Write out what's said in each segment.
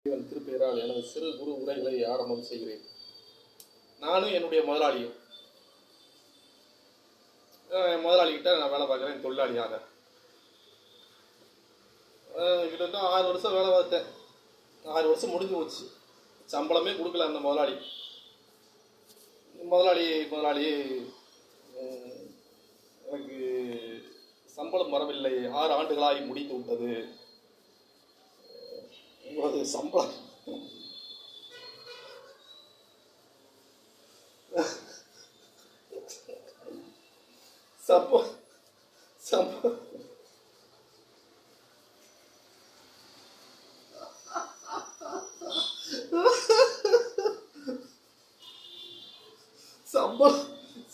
திருப்பெயரால் எனது சிறு குறு உரைகளை ஆரம்பம் செய்கிறேன். நானும் என்னுடைய முதலாளியும் முதலாளிகிட்ட நான் வேலை பார்க்குறேன் தொழிலாளியாக. கிட்டத்தட்ட 6 வருஷம் வேலை பார்த்தேன். 6 வருஷம் முடிஞ்சு போச்சு. சம்பளமே கொடுக்கல அந்த முதலாளி. முதலாளி எனக்கு சம்பளம் வரவில்லை, 6 ஆண்டுகளாகி முடிந்து விட்டது. சம்பளம்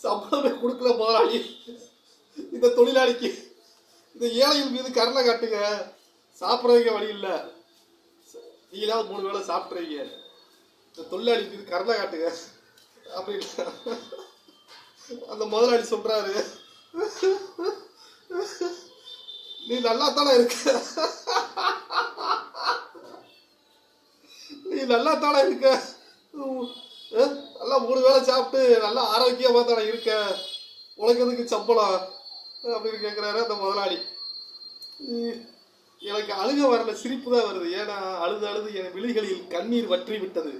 சம்பளமே கொடுக்கல முதலாளி. இந்த தொழிலாளிக்கு, இந்த ஏழைகள் மீது கருணை காட்டுங்க. சாப்பிட்றதுக்கு வழி இல்லை, நீங்களாவது 3 வேளை சாப்பிட்றீங்க. இந்த தொழிலாளி மீது கருணை காட்டுங்க அப்படின்னு அந்த முதலாளி சொல்றாரு. நீ நல்லா தானே இருக்க, நல்லா 3 வேளை சாப்பிட்டு நல்லா ஆரோக்கியமா தானே இருக்க, உனக்கு எதுக்கு சம்பளம் அப்படின்னு கேட்குறாரு அந்த முதலாளி. எனக்கு அழுக வரல, சிரிப்பு தான் வருது. ஏன்னா அழுது என் விழிகளில் கண்ணீர் வற்றி விட்டது.